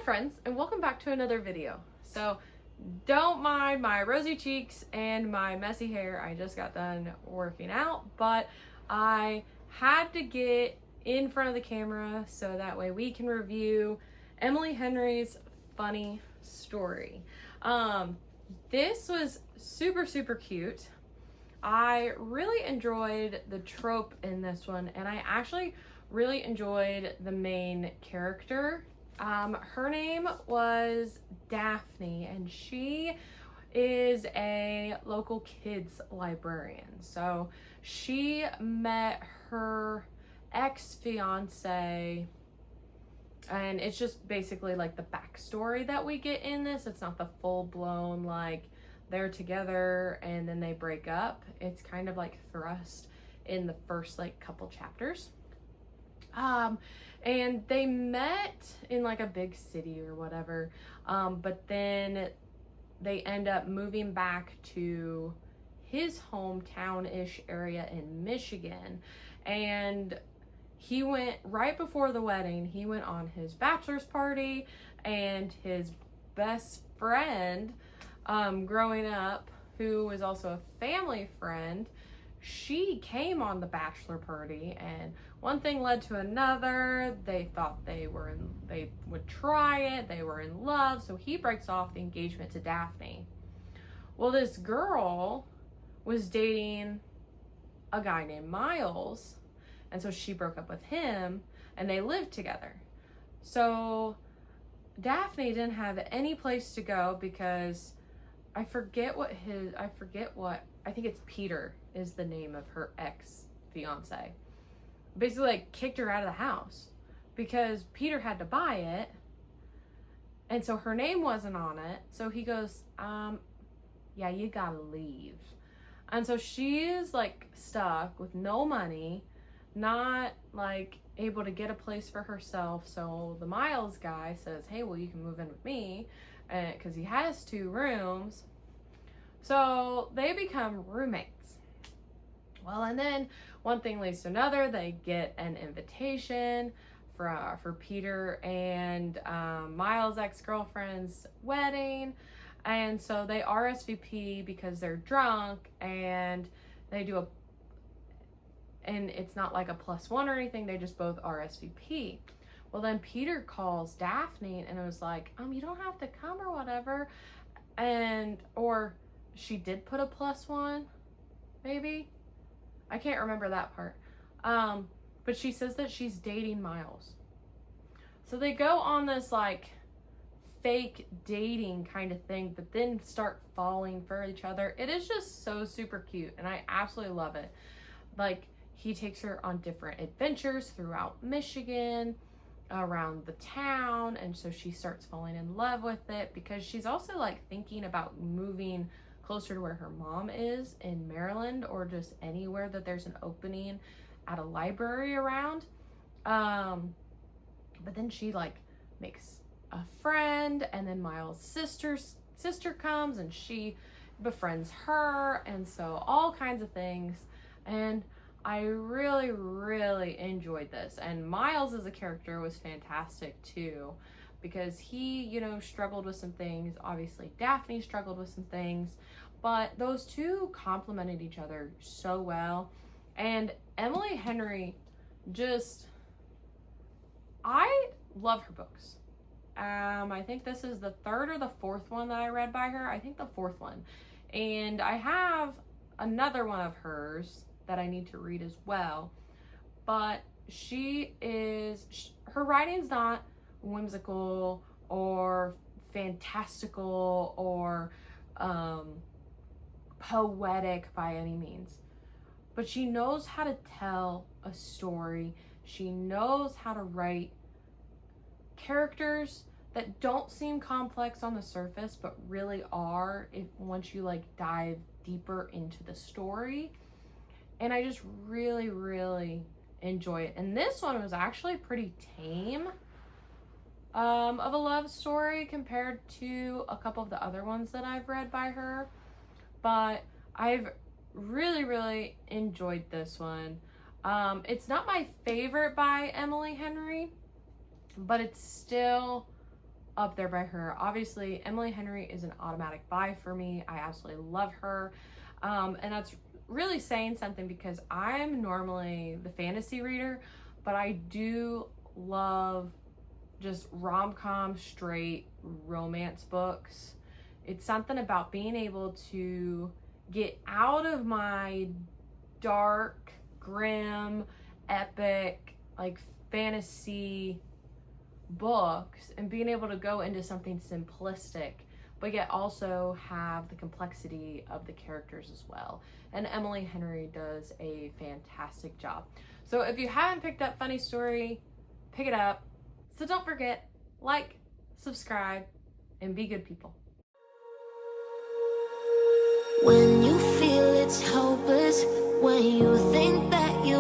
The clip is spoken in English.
friends, and welcome back to another video. So don't mind my rosy cheeks and my messy hair. I just got done working out, but I had to get in front of the camera so that way we can review Emily Henry's funny story. This was super cute. I really enjoyed the trope in this one, and I actually really enjoyed the main character. Her name was Daphne, and she is a local kids librarian. So she met her ex-fiance, and it's just basically like the backstory that we get in this. It's not the full-blown like they're together and then they break up. It's kind of like thrust in the first like couple chapters. And they met in like a big city or whatever, but then they end up moving back to his hometown-ish area in Michigan. And he went, right before the wedding, he went on his bachelor's party, and his best friend growing up, who was also a family friend, she came on the bachelor party, and one thing led to another. They thought they would try it, they were in love, so he breaks off the engagement to Daphne. Well, this girl was dating a guy named Miles, and so she broke up with him, and they lived together. So Daphne didn't have any place to go because I think it's Peter is the name of her ex-fiance. Basically like kicked her out of the house because Peter had to buy it, and so her name wasn't on it. So he goes, yeah, you gotta leave. And so she's like stuck with no money, not like able to get a place for herself. So the Miles guy says, hey, well, you can move in with me, because he has 2 rooms. So they become roommates. Well, and then one thing leads to another. They get an invitation for Peter and Miles' ex-girlfriend's wedding. And so they RSVP because they're drunk, and they do and it's not like a +1 or anything. They just both RSVP. Well, then Peter calls Daphne and it was like, you don't have to come or whatever. Or she did put a +1, maybe. I can't remember that part. But she says that she's dating Miles. So they go on this like fake dating kind of thing, but then start falling for each other. It is just so super cute, and I absolutely love it. Like, he takes her on different adventures throughout Michigan, around the town, and so she starts falling in love with it because she's also like thinking about moving closer to where her mom is in Maryland, or just anywhere that there's an opening at a library around. But then she like makes a friend, and then Miles' sister comes and she befriends her, and so all kinds of things. And I really enjoyed this. And Miles as a character was fantastic too, because he, struggled with some things. Obviously, Daphne struggled with some things, but those two complemented each other so well. And Emily Henry, I love her books. I think this is the 3rd or the 4th one that I read by her. I think the 4th one. And I have another one of hers that I need to read as well. But her writing's not whimsical or fantastical or poetic by any means. But she knows how to tell a story. She knows how to write characters that don't seem complex on the surface, but really are once you like dive deeper into the story. And I just really enjoy it. And this one was actually pretty tame of a love story compared to a couple of the other ones that I've read by her. But I've really enjoyed this one. It's not my favorite by Emily Henry, but it's still up there by her. Obviously, Emily Henry is an automatic buy for me. I absolutely love her. And that's really saying something because I'm normally the fantasy reader, but I do love just rom-com straight romance books. It's something about being able to get out of my dark, grim, epic, like fantasy books and being able to go into something simplistic, but yet also have the complexity of the characters as well. And Emily Henry does a fantastic job. So if you haven't picked up Funny Story, pick it up. So don't forget, like, subscribe, and be good people. When you feel it's hopeless, when you think that you